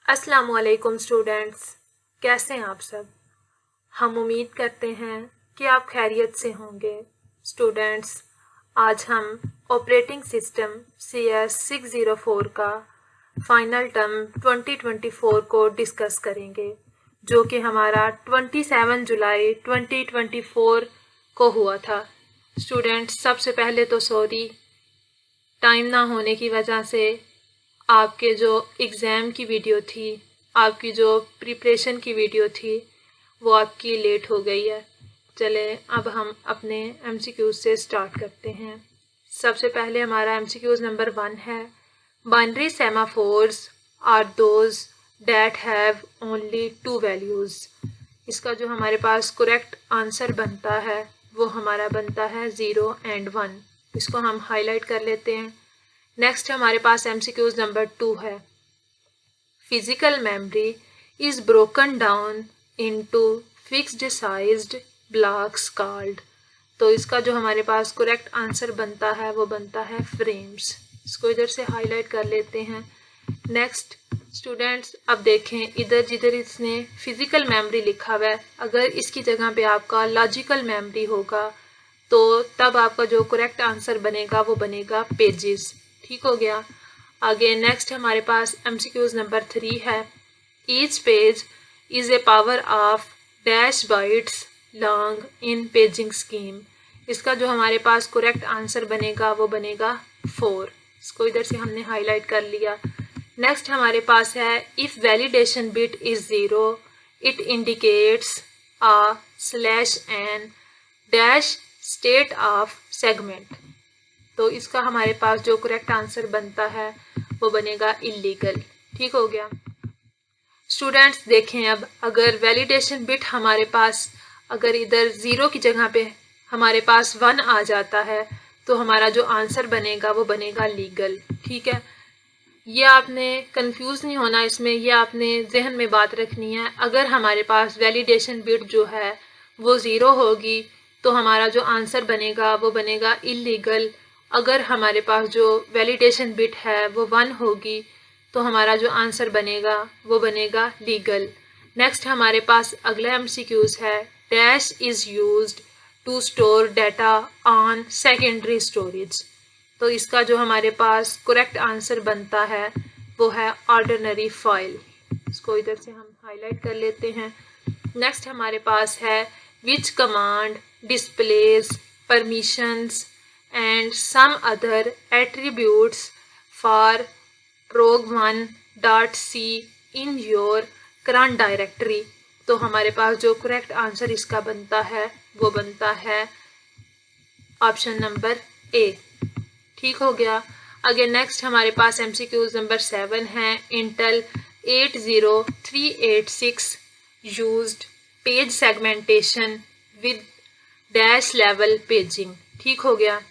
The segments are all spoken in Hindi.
अस्सलामुअलैकुम स्टूडेंट्स, कैसे हैं आप सब। हम उम्मीद करते हैं कि आप खैरियत से होंगे। स्टूडेंट्स, आज हम ऑपरेटिंग सिस्टम CS604 का फाइनल टर्म 2024 को डिस्कस करेंगे, जो कि हमारा 27 जुलाई 2024 को हुआ था। स्टूडेंट्स, सबसे पहले तो सॉरी, टाइम ना होने की वजह से आपके जो एग्ज़ाम की वीडियो थी, आपकी जो प्रिपरेशन की वीडियो थी, वो आपकी लेट हो गई है। चले अब हम अपने MCQs से स्टार्ट करते हैं। सबसे पहले हमारा MCQs नंबर 1 है, binary semaphores are those that have only 2 values. इसका जो हमारे पास करेक्ट आंसर बनता है वो हमारा बनता है 0 एंड 1। इसको हम हाईलाइट कर लेते हैं। नेक्स्ट हमारे पास MCQs नंबर 2 है, physical memory is broken down into fixed sized blocks called. तो इसका जो हमारे पास करेक्ट आंसर बनता है वो बनता है फ्रेम्स। इसको इधर से हाईलाइट कर लेते हैं। नेक्स्ट स्टूडेंट्स, अब देखें इधर जिधर इसने फिजिकल मेमोरी लिखा हुआ है, अगर इसकी जगह पे आपका लॉजिकल मेमोरी होगा तो तब आपका जो करेक्ट आंसर बनेगा वो बनेगा पेजेस। ठीक हो गया। आगे नेक्स्ट हमारे पास MCQs नंबर 3 है, each page is a power of dash bytes long in paging scheme. इसका जो हमारे पास करेक्ट आंसर बनेगा वो बनेगा 4। इसको इधर से हमने हाईलाइट कर लिया। नेक्स्ट हमारे पास है, if validation bit is 0 it indicates a slash N dash state of segment. तो इसका हमारे पास जो करेक्ट आंसर बनता है वो बनेगा इलीगल। ठीक हो गया। स्टूडेंट्स देखें, अब अगर वैलिडेशन बिट हमारे पास अगर इधर 0 की जगह पे हमारे पास 1 आ जाता है तो हमारा जो आंसर बनेगा वो बनेगा लीगल। ठीक है, ये आपने कंफ्यूज नहीं होना इसमें, ये आपने जहन में बात रखनी है। अगर हमारे पास वैलिडेशन बिट जो है वो 0 होगी तो हमारा जो आंसर बनेगा वो बनेगा इलीगल। अगर हमारे पास जो वैलिडेशन बिट है वो 1 होगी तो हमारा जो आंसर बनेगा वो बनेगा लीगल। नेक्स्ट हमारे पास अगला MCQs है, dash is used to store data on secondary storage. तो इसका जो हमारे पास करेक्ट आंसर बनता है वो है ऑर्डिनरी फाइल। इसको इधर से हम हाईलाइट कर लेते हैं। नेक्स्ट हमारे पास है, which command displays permissions and some other attributes for prog1.c in your current directory. तो हमारे पास जो करेक्ट आंसर इसका बनता है वो बनता है ऑप्शन नंबर A। ठीक हो गया। अगेन नेक्स्ट हमारे पास MCQs नंबर 7 है, Intel 80386 used page segmentation with dash level paging. ठीक हो गया।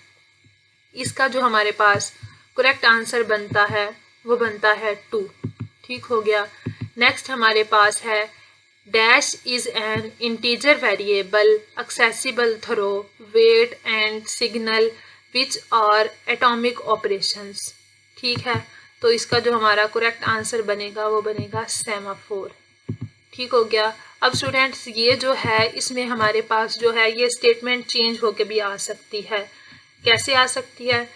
इसका जो हमारे पास करेक्ट आंसर बनता है वो बनता है 2। ठीक हो गया। नेक्स्ट हमारे पास है, dash is an integer variable accessible through wait and signal which are atomic operations. ठीक है, तो इसका जो हमारा करेक्ट आंसर बनेगा वो बनेगा सेमाफोर। ठीक हो गया। अब स्टूडेंट्स, ये जो है इसमें हमारे पास जो है ये स्टेटमेंट चेंज होके भी आ सकती है। कैसे आ सकती है?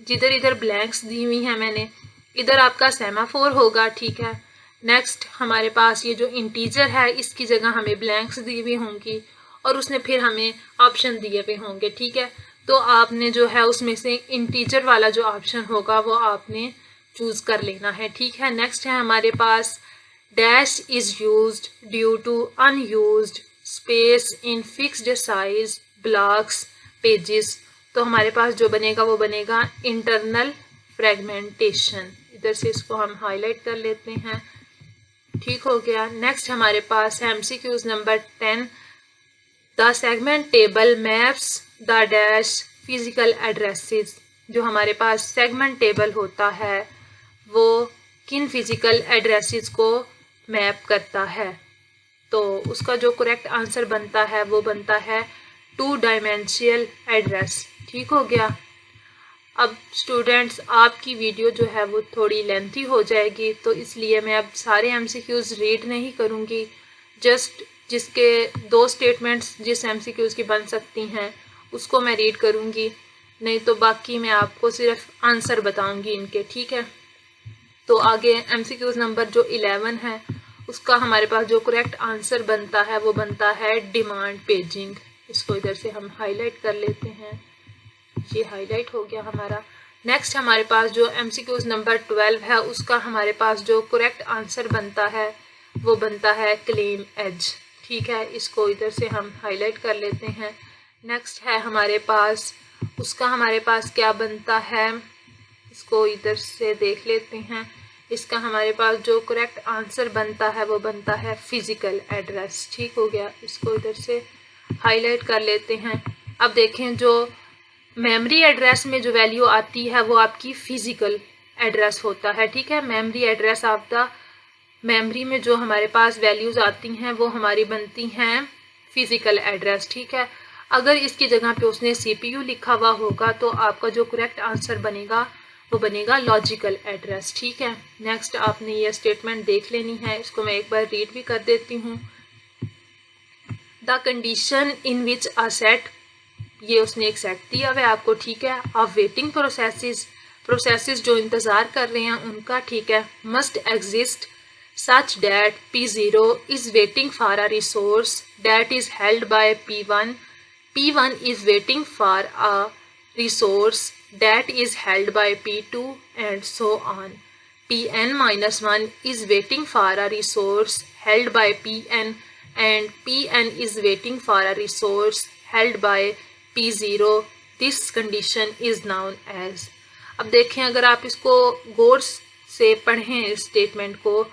जिधर इधर ब्लैंक्स दी हुई हैं मैंने, इधर आपका सेमाफोर होगा। ठीक है। नेक्स्ट हमारे पास ये जो इंटीजर है इसकी जगह हमें ब्लैंक्स दी हुई होंगी और उसने फिर हमें ऑप्शन दिए हुए होंगे। ठीक है, तो आपने जो है उसमें से इंटीजर वाला जो ऑप्शन होगा वो आपने चूज कर लेना है। ठीक है। नेक्स्ट है हमारे पास, dash is used due to unused space in fixed size blocks pages. तो हमारे पास जो बनेगा वो बनेगा इंटरनल फ्रेगमेंटेशन। इधर से इसको हम हाईलाइट कर लेते हैं। ठीक हो गया। नेक्स्ट हमारे पास है MCQs number 10, the segment table maps the dash physical addresses. जो हमारे पास सेगमेंट टेबल होता है वो किन फिजिकल एड्रेसेस को मैप करता है। तो उसका जो करेक्ट आंसर बनता है वो बनता है 2 डायमेंशियल एड्रेस। ठीक हो गया। अब स्टूडेंट्स आपकी वीडियो जो है वो थोड़ी लेंथी हो जाएगी, तो इसलिए मैं अब सारे एमसीक्यूज़ रीड नहीं करूँगी। जस्ट जिसके 2 स्टेटमेंट्स जिस एमसीक्यूज़ की बन सकती हैं उसको मैं रीड करूँगी, नहीं तो बाकी मैं आपको सिर्फ आंसर बताऊँगी इनके, ठीक है। तो आगे एमसीक्यूज़ नंबर जो 11 है उसका हमारे पास जो करेक्ट आंसर बनता है वो बनता है डिमांड पेजिंग। इसको इधर से हम हाईलाइट कर लेते हैं, ये हाईलाइट हो गया हमारा। नेक्स्ट हमारे पास जो एमसीक्यूज़ नंबर 12 है उसका हमारे पास जो करेक्ट आंसर बनता है वो बनता है क्लेम एज, ठीक है। इसको इधर से हम हाईलाइट कर लेते हैं। नेक्स्ट है हमारे पास, उसका हमारे पास क्या बनता है, इसको इधर से देख लेते हैं। इसका हमारे पास जो करेक्ट आंसर बनता है वो बनता है फिजिकल एड्रेस, ठीक हो गया। इसको इधर से हाईलाइट कर लेते हैं। अब देखें जो मेमोरी एड्रेस में जो वैल्यू आती है वो आपकी फिजिकल एड्रेस होता है, ठीक है। मेमोरी एड्रेस आपका मेमोरी में जो हमारे पास वैल्यूज़ आती हैं वो हमारी बनती हैं फिजिकल एड्रेस, ठीक है। अगर इसकी जगह पे उसने सीपीयू लिखा हुआ होगा तो आपका जो करेक्ट आंसर बनेगा वो बनेगा लॉजिकल एड्रेस, ठीक है। नेक्स्ट आपने ये स्टेटमेंट देख लेनी है, इसको मैं एक बार रीड भी कर देती हूँ। The condition in which a set, ये उसने एक सेट दिया हुआ है आपको, ठीक है। ऑफ वेटिंग प्रोसेसेस जो इंतज़ार कर रहे हैं उनका, ठीक है। Must exist such that P0 is waiting for a resource that is held by P1. P1 is waiting for a resource that is held by P2 and so on. Pn-1 is waiting for a resource held by Pn and Pn is waiting for a resource held by P0. This condition is known as. अब देखें, अगर आप इसको गौर से पढ़ें इस स्टेटमेंट को,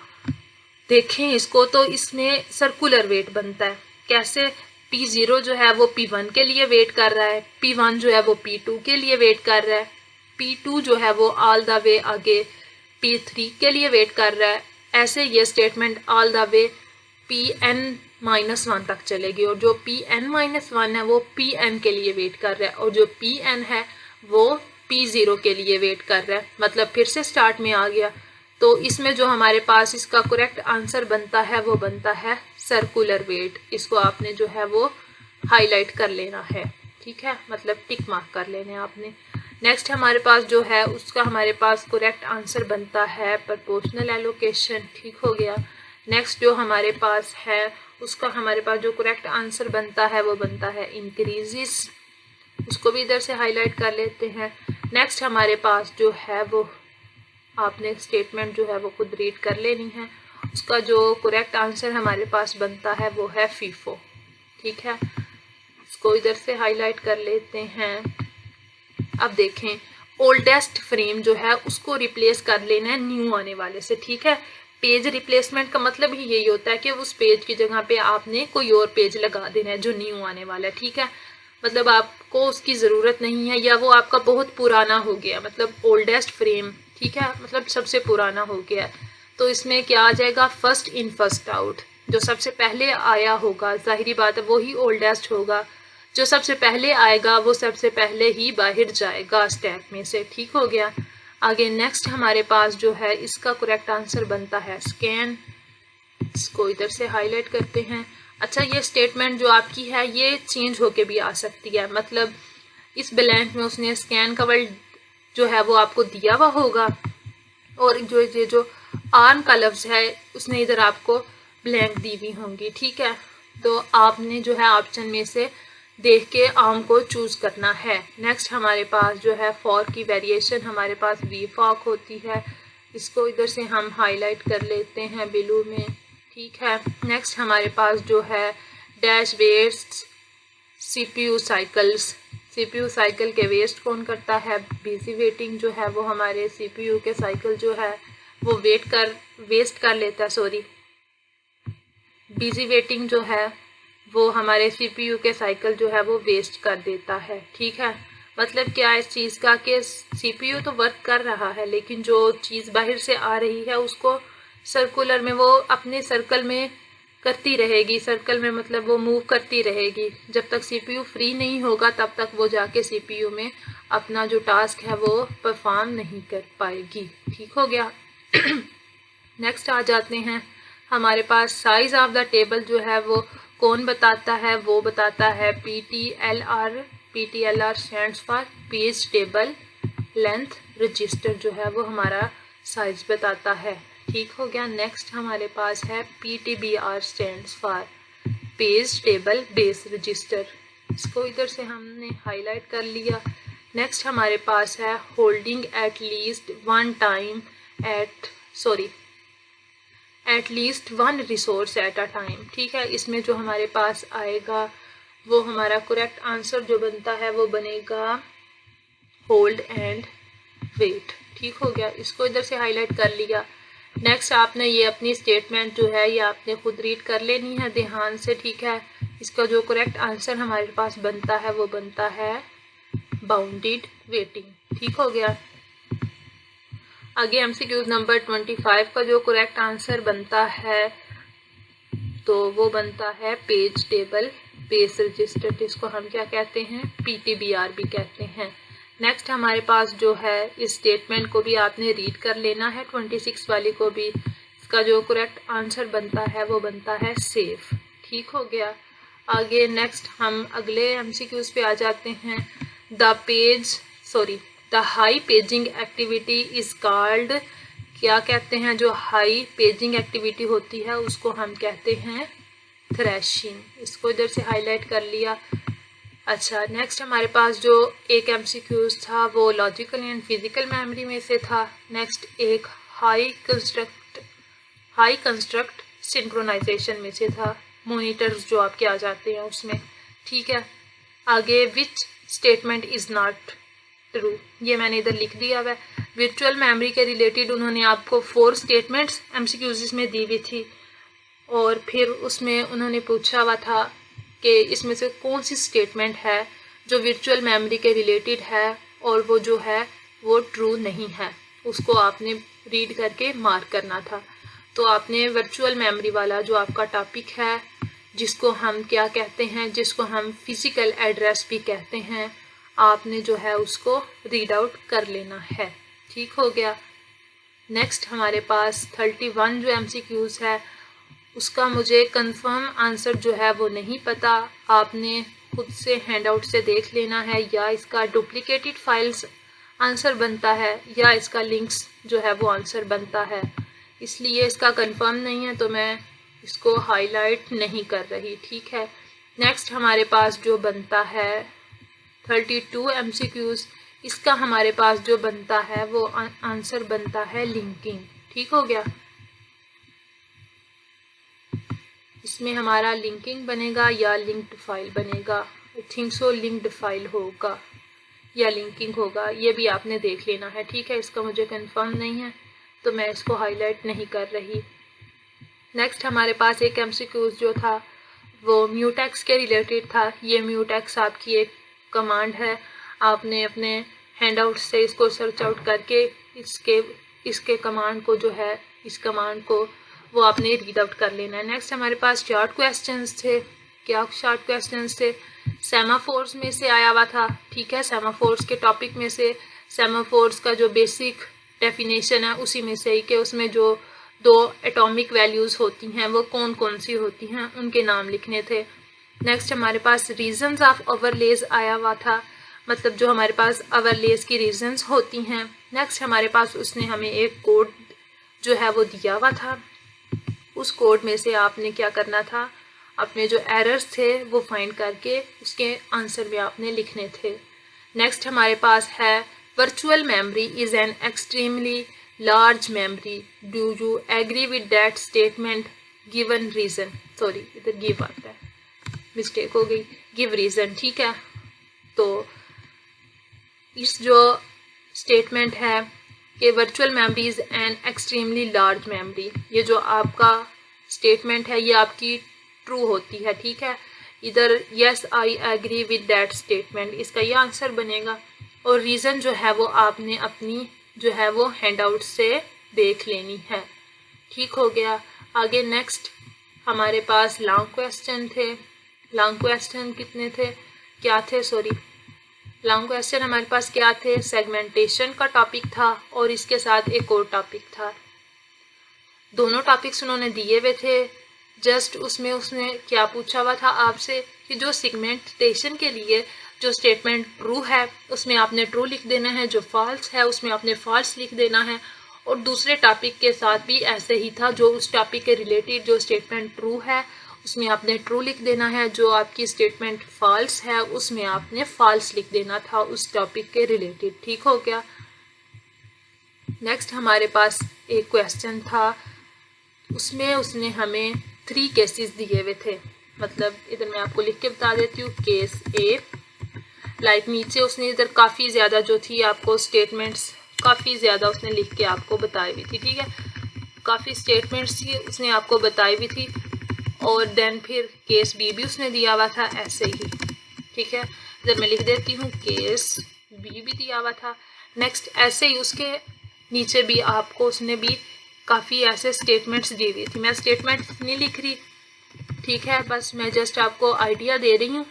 देखें इसको, तो इसमें सर्कुलर वेट बनता है। कैसे? P0 जो है वो P1 के लिए वेट कर रहा है, P1 जो है वो P2 के लिए वेट कर रहा है, P2 जो है वो ऑल द वे आगे P3 के लिए वेट कर रहा है। ऐसे ये statement all the way Pn-1 तक चलेगी, और जो Pn-1 है वो Pn के लिए वेट कर रहा है, और जो Pn है वो P0 के लिए वेट कर रहा है। मतलब फिर से स्टार्ट में आ गया। तो इसमें जो हमारे पास इसका करेक्ट आंसर बनता है वो बनता है सर्कुलर वेट। इसको आपने जो है वो हाईलाइट कर लेना है, ठीक है, मतलब टिक मार्क कर लेने आपने। नेक्स्ट हमारे पास जो है उसका हमारे पास करेक्ट आंसर बनता है प्रोपोर्शनल एलोकेशन, ठीक हो गया। नेक्स्ट जो हमारे पास है उसका हमारे पास जो करेक्ट आंसर बनता है वो बनता है इंक्रीजिस, उसको भी इधर से हाईलाइट कर लेते हैं। नेक्स्ट हमारे पास जो है वो आपने स्टेटमेंट जो है वो खुद रीड कर लेनी है। उसका जो करेक्ट आंसर हमारे पास बनता है वो है फीफो, ठीक है। इसको इधर से हाईलाइट कर लेते हैं। अब देखें, ओल्डेस्ट फ्रेम जो है उसको रिप्लेस कर लेना है न्यू आने वाले से, ठीक है। पेज रिप्लेसमेंट का मतलब ही यही होता है कि उस पेज की जगह पे आपने कोई और पेज लगा देना है जो न्यू आने वाला है, ठीक है। मतलब आपको उसकी ज़रूरत नहीं है, या वो आपका बहुत पुराना हो गया, मतलब ओल्डेस्ट फ्रेम, ठीक है, मतलब सबसे पुराना हो गया। तो इसमें क्या आ जाएगा? First in first out. जो सबसे पहले आया होगा, जाहिरी बात है वो ही ओल्डेस्ट होगा। जो सबसे पहले आएगा वो सबसे पहले ही बाहर जाएगा स्टैक में से, ठीक हो गया। आगे नेक्स्ट हमारे पास जो है इसका करेक्ट आंसर बनता है स्कैन। इसको इधर से हाईलाइट करते हैं। अच्छा, ये स्टेटमेंट जो आपकी है ये चेंज होके भी आ सकती है, मतलब इस ब्लैंक में उसने स्कैन का वर्ड जो है वो आपको दिया हुआ होगा, और जो ये जो आर्म का लफ्ज़ है उसने इधर आपको ब्लैंक दी हुई होंगी, ठीक है। तो आपने जो है ऑप्शन में से देख के आर्म को चूज़ करना है। नेक्स्ट हमारे पास जो है फॉर की वेरिएशन हमारे पास वी फॉक होती है। इसको इधर से हम हाईलाइट कर लेते हैं ब्लू में, ठीक है। नेक्स्ट हमारे पास जो है dash waste CPU cycles. CPU cycle के वेस्ट कौन करता है? बिजी वेटिंग जो है वो हमारे CPU के साइकिल जो है वो वेस्ट कर लेता है, सॉरी, बिजी वेटिंग जो है वो हमारे CPU के साइकिल जो है वो वेस्ट कर देता है, ठीक है। मतलब क्या इस चीज़ का कि CPU तो वर्क कर रहा है, लेकिन जो चीज़ बाहर से आ रही है उसको सर्कुलर में वो अपने सर्कल में करती रहेगी, सर्कल में मतलब वो मूव करती रहेगी। जब तक CPU फ्री नहीं होगा तब तक वो जाके CPU में अपना जो टास्क है वो परफॉर्म नहीं कर पाएगी। ठीक हो गया। नेक्स्ट आ जाते हैं, हमारे पास साइज ऑफ द टेबल जो है वो कौन बताता है, वो बताता है PTLR। PTLR stands for page table length register, जो है वो हमारा साइज बताता है। ठीक हो गया। नेक्स्ट हमारे पास है PTBR stands for page table base register, इसको इधर से हमने हाईलाइट कर लिया। नेक्स्ट हमारे पास है holding at least one resource at a time. ठीक है, इसमें जो हमारे पास आएगा वो हमारा करेक्ट आंसर जो बनता है वो बनेगा होल्ड एंड वेट। ठीक हो गया, इसको इधर से हाईलाइट कर लिया। नेक्स्ट आपने ये अपनी स्टेटमेंट जो है ये आपने खुद रीड कर लेनी है ध्यान से। ठीक है, इसका जो करेक्ट आंसर हमारे पास बनता है वो बनता है बाउंडेड वेटिंग। ठीक हो गया। आगे MCQ नंबर 25 का जो करेक्ट आंसर बनता है तो वो बनता है पेज टेबल बेस रजिस्टर, जिसको हम क्या कहते हैं, PTBR भी कहते हैं। नेक्स्ट हमारे पास जो है इस स्टेटमेंट को भी आपने रीड कर लेना है, 26 वाली को भी। इसका जो करेक्ट आंसर बनता है वो बनता है सेफ। ठीक हो गया। आगे नेक्स्ट हम अगले MCQs पे आ जाते हैं। The high paging activity is called, क्या कहते हैं, जो हाई पेजिंग एक्टिविटी होती है उसको हम कहते हैं थ्रैशिंग। इसको इधर से हाईलाइट कर लिया। अच्छा, नेक्स्ट हमारे पास जो एक MCQs था वो लॉजिकल एंड फिजिकल मेमोरी में से था। नेक्स्ट एक हाई कंस्ट्रक्ट सिंक्रोनाइजेशन में से था, मॉनिटर्स जो आपके आ जाते हैं उसमें। ठीक है, आगे which statement is not true, ये मैंने इधर लिख दिया हुआ है। वर्चुअल मेमोरी के रिलेटेड उन्होंने आपको 4 स्टेटमेंट्स MCQs में दी हुई थी और फिर उसमें उन्होंने पूछा हुआ था कि इसमें से कौन सी स्टेटमेंट है जो वर्चुअल मेमोरी के रिलेटेड है और वो जो है वो ट्रू नहीं है, उसको आपने रीड करके मार्क करना था। तो आपने वर्चुअल मेमोरी वाला जो आपका टॉपिक है, जिसको हम क्या कहते हैं, जिसको हम फिजिकल एड्रेस भी कहते हैं, आपने जो है उसको रीड आउट कर लेना है। ठीक हो गया। नेक्स्ट हमारे पास 31 जो MCQs है उसका मुझे कंफर्म आंसर जो है वो नहीं पता, आपने खुद से हैंडआउट से देख लेना है, या इसका डुप्लीकेटेड फाइल्स आंसर बनता है या इसका लिंक्स जो है वो आंसर बनता है, इसलिए इसका कंफर्म नहीं है तो मैं इसको हाईलाइट नहीं कर रही। ठीक है। नेक्स्ट हमारे पास जो बनता है 32 MCQs, इसका हमारे पास जो बनता है वो आंसर बनता है लिंकिंग। ठीक हो गया, इसमें हमारा लिंकिंग बनेगा या लिंक्ड फाइल बनेगा। I think so linked file होगा या लिंकिंग होगा, ये भी आपने देख लेना है। ठीक है, इसका मुझे कंफर्म नहीं है तो मैं इसको हाईलाइट नहीं कर रही। नेक्स्ट हमारे पास एक MCQs जो था वो म्यूटेक्स के रिलेटेड था। ये म्यूटेक्स आपकी एक कमांड है, आपने अपने हैंडआउट से इसको सर्च आउट करके इसके कमांड को जो है, इस कमांड को वो आपने रीड आउट कर लेना है। नेक्स्ट हमारे पास शॉर्ट क्वेश्चंस थे। क्या शॉर्ट क्वेश्चंस थे, सेमाफोर्स में से आया हुआ था। ठीक है, सेमाफोर्स के टॉपिक में से सेमाफोर्स का जो बेसिक डेफिनेशन है उसी में से ही कि उसमें जो 2 एटॉमिक वैल्यूज़ होती हैं वो कौन कौन सी होती हैं, उनके नाम लिखने थे। नेक्स्ट हमारे पास रीजंस ऑफ ओवरलेज आया हुआ था, मतलब जो हमारे पास ओवरलेज की रीजंस होती हैं। नेक्स्ट हमारे पास उसने हमें एक कोड जो है वो दिया हुआ था, उस कोड में से आपने क्या करना था, अपने जो एरर्स थे वो फाइंड करके उसके आंसर में आपने लिखने थे। नेक्स्ट हमारे पास है virtual memory is an extremely large memory, do you agree with that statement, given reason, sorry इधर गिव आता है, मिस्टेक हो गई, गिव रीज़न। ठीक है, तो इस जो स्टेटमेंट है कि virtual memory is an extremely large memory, ये जो आपका स्टेटमेंट है ये आपकी ट्रू होती है। ठीक है, इधर yes I agree with that statement, इसका ये आंसर बनेगा। और रीज़न जो है वो आपने अपनी जो है वो हैंडआउट से देख लेनी है। ठीक हो गया। आगे नेक्स्ट हमारे पास लॉन्ग क्वेश्चन थे। लॉन्ग क्वेश्चन कितने थे, क्या थे, सॉरी लॉन्ग क्वेश्चन हमारे पास क्या थे, सेगमेंटेशन का टॉपिक था और इसके साथ एक और टॉपिक था। दोनों टॉपिक्स उन्होंने दिए हुए थे। जस्ट उसमें उसने क्या पूछा हुआ था आपसे कि जो सेगमेंटेशन के लिए जो स्टेटमेंट ट्रू है उसमें आपने ट्रू लिख देना है, जो फॉल्स है उसमें आपने फॉल्स लिख देना है। और दूसरे टॉपिक के साथ भी ऐसे ही था, जो उस टॉपिक के रिलेटेड जो स्टेटमेंट ट्रू है उसमें आपने ट्रू लिख देना है, जो आपकी स्टेटमेंट फॉल्स है उसमें आपने फॉल्स लिख देना था उस टॉपिक के रिलेटेड। ठीक हो गया। नेक्स्ट हमारे पास एक क्वेश्चन था, उसमें उसने हमें 3 केसेस दिए हुए थे। मतलब इधर मैं आपको लिख के बता देती हूँ, केस ए, लाइक नीचे उसने इधर काफ़ी ज़्यादा जो थी आपको स्टेटमेंट्स काफ़ी ज़्यादा उसने लिख के आपको बताई हुई थी। ठीक है, काफ़ी स्टेटमेंट्स थी उसने आपको बताई हुई थी। और देन फिर केस बी भी उसने दिया हुआ था ऐसे ही। ठीक है, इधर मैं लिख देती हूँ, केस बी भी दिया हुआ था। नेक्स्ट ऐसे ही उसके नीचे भी आपको उसने भी काफ़ी ऐसे स्टेटमेंट्स दी हुई थी। मैं स्टेटमेंट्स नहीं लिख रही, ठीक है, बस मैं जस्ट आपको आइडिया दे रही हूँ।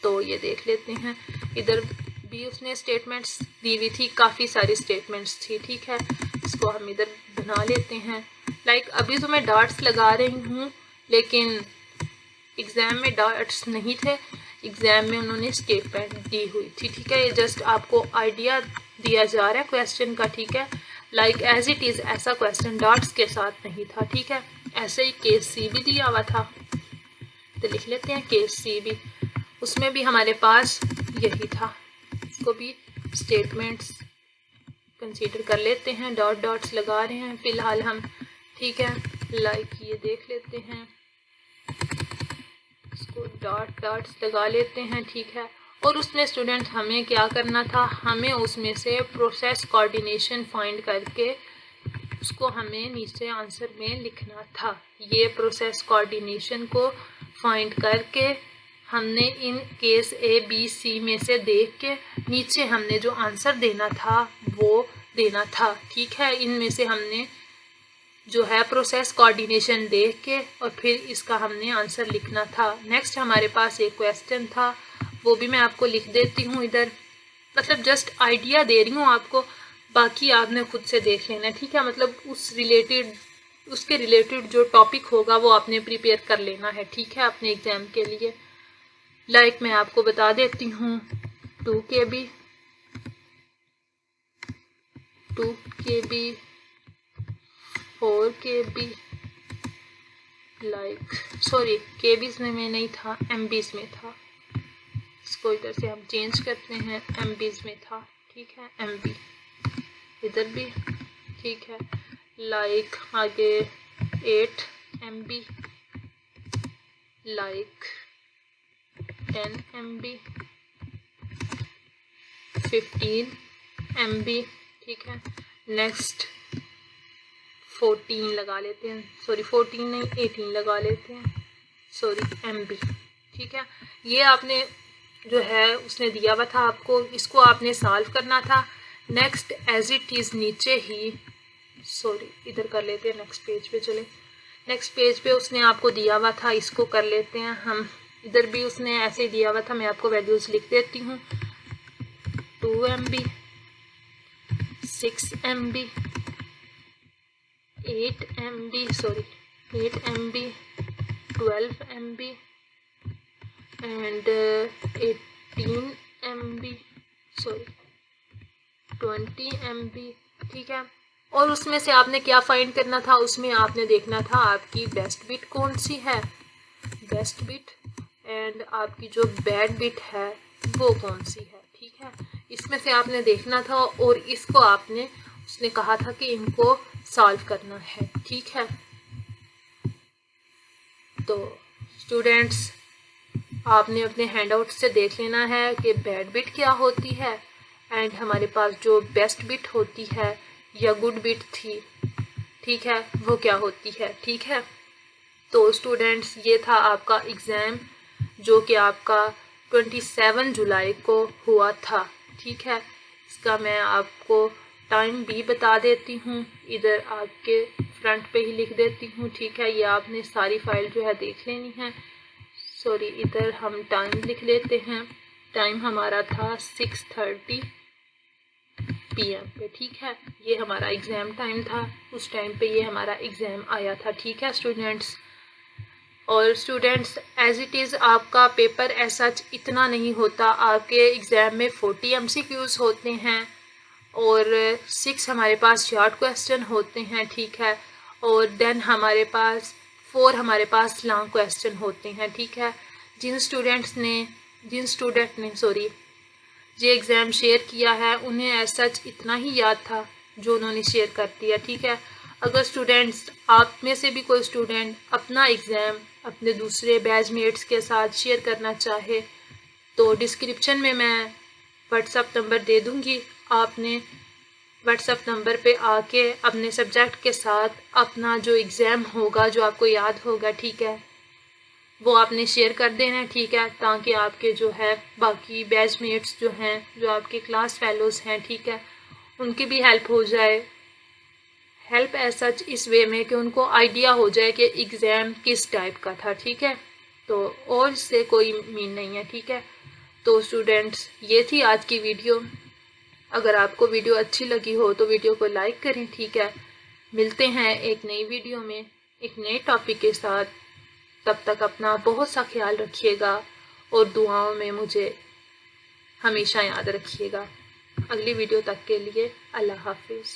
तो ये देख लेते हैं, इधर भी उसने स्टेटमेंट्स दी हुई थी, काफ़ी सारी स्टेटमेंट्स थी। ठीक है, इसको हम इधर बना लेते हैं। लाइक अभी तो मैं डॉट्स लगा रही हूँ, लेकिन एग्ज़ाम में डॉट्स नहीं थे, एग्ज़ाम में उन्होंने स्टेटमेंट दी हुई थी। ठीक है, ये जस्ट आपको आइडिया दिया जा रहा है क्वेश्चन का। ठीक है, लाइक एज इट इज़ ऐसा क्वेश्चन डॉट्स के साथ नहीं था। ठीक है, ऐसे ही केस सी भी दिया हुआ था, तो लिख लेते हैं केस सी भी, उसमें भी हमारे पास यही था। इसको भी स्टेटमेंट्स कंसीडर कर लेते हैं, डॉट डॉट्स लगा रहे हैं फ़िलहाल हम। ठीक है, लाइक ये देख लेते हैं, इसको डॉट डॉट्स लगा लेते हैं। ठीक है, और उसमें स्टूडेंट हमें क्या करना था, हमें उसमें से प्रोसेस कोऑर्डिनेशन फाइंड करके उसको हमें नीचे आंसर में लिखना था। ये प्रोसेस कोऑर्डिनेशन को फाइंड करके हमने in case A B C में से देख के नीचे हमने जो आंसर देना था वो देना था। ठीक है, इनमें से हमने जो है प्रोसेस कोऑर्डिनेशन देख के और फिर इसका हमने आंसर लिखना था। नेक्स्ट हमारे पास एक क्वेश्चन था, वो भी मैं आपको लिख देती हूँ इधर, मतलब जस्ट आइडिया दे रही हूँ आपको, बाकी आपने खुद से देख लेना। ठीक है, मतलब उसके रिलेटेड जो टॉपिक होगा वो आपने प्रिपेयर कर लेना है। ठीक है, अपने एग्ज़ाम के लिए। लाइक मैं आपको बता देती हूँ, 2 KB 4 KB, like sorry KB's में नहीं था, MBs में था। इसको इधर से हम चेंज करते हैं, MBs में था। ठीक है, MB इधर भी। ठीक है, लाइक आगे 8 MB, लाइक 10 MB, 15 MB। ठीक है, नेक्स्ट 14 लगा लेते हैं, सॉरी 14 नहीं 18 लगा लेते हैं, सॉरी MB। ठीक है, ये आपने जो है उसने दिया हुआ था आपको, इसको आपने सॉल्व करना था। नेक्स्ट एज इट इज़ नीचे ही, सॉरी इधर कर लेते हैं, नेक्स्ट पेज पे चले। नेक्स्ट पेज पे उसने आपको दिया हुआ था, इसको कर लेते हैं हम। इधर भी उसने ऐसे दिया हुआ था, मैं आपको वैल्यूज़ लिख देती हूँ, 2 MB, 6 MB, 8 MB, sorry 8 MB, 12 MB and 18 MB, sorry 20 MB। ठीक है, और उसमें से आपने क्या फाइंड करना था, उसमें आपने देखना था आपकी बेस्ट बिट कौन सी है, बेस्ट बिट, एंड आपकी जो बैड बिट है वो कौन सी है। ठीक है, इसमें से आपने देखना था और इसको आपने उसने कहा था कि इनको सॉल्व करना है। ठीक है, तो स्टूडेंट्स आपने अपने हैंडआउट से देख लेना है कि बैड बिट क्या होती है एंड हमारे पास जो बेस्ट बिट होती है या गुड बिट थी, ठीक है, वो क्या होती है। ठीक है, तो स्टूडेंट्स ये था आपका एग्ज़ाम जो कि आपका 27 जुलाई को हुआ था। ठीक है, इसका मैं आपको टाइम भी बता देती हूँ, इधर आपके फ्रंट पे ही लिख देती हूँ। ठीक है, ये आपने सारी फाइल जो है देख लेनी है। सॉरी इधर हम टाइम लिख लेते हैं, टाइम हमारा था 6:30 PM पे, ठीक है। ये हमारा एग्ज़ाम टाइम था, उस टाइम पे ये हमारा एग्ज़ाम आया था, ठीक है स्टूडेंट्स। और स्टूडेंट्स एज इट इज़ आपका पेपर ऐसा इतना नहीं होता, आपके एग्ज़ाम में 40 MCQs होते हैं और 6 हमारे पास शॉर्ट क्वेश्चन होते हैं, ठीक है। और देन हमारे पास 4 हमारे पास लॉन्ग क्वेश्चन होते हैं, ठीक है। जिन स्टूडेंट ने ये एग्ज़ाम शेयर किया है उन्हें एज सच इतना ही याद था जो उन्होंने शेयर कर दिया, ठीक है। अगर स्टूडेंट्स आप में से भी कोई स्टूडेंट अपना एग्ज़ाम अपने दूसरे बैचमेट्स के साथ शेयर करना चाहे तो डिस्क्रिप्शन में मैं व्हाट्सअप नंबर दे दूँगी। आपने व्हाट्सअप नंबर पे आके अपने सब्जेक्ट के साथ अपना जो एग्ज़ाम होगा, जो आपको याद होगा, ठीक है, वो आपने शेयर कर देना है, ठीक है, ताकि आपके जो है बाकी बैचमेट्स जो हैं, जो आपके क्लास फेलोज़ हैं, ठीक है, उनकी भी हेल्प हो जाए। हेल्प एज सच इस वे में कि उनको आइडिया हो जाए कि एग्ज़ाम किस टाइप का था, ठीक है। तो और इससे कोई मीन नहीं है, ठीक है। तो स्टूडेंट्स ये थी आज की वीडियो। अगर आपको वीडियो अच्छी लगी हो तो वीडियो को लाइक करें, ठीक है। मिलते हैं एक नई वीडियो में एक नए टॉपिक के साथ। तब तक अपना बहुत सा ख्याल रखिएगा और दुआओं में मुझे हमेशा याद रखिएगा। अगली वीडियो तक के लिए अल्लाह हाफिज़।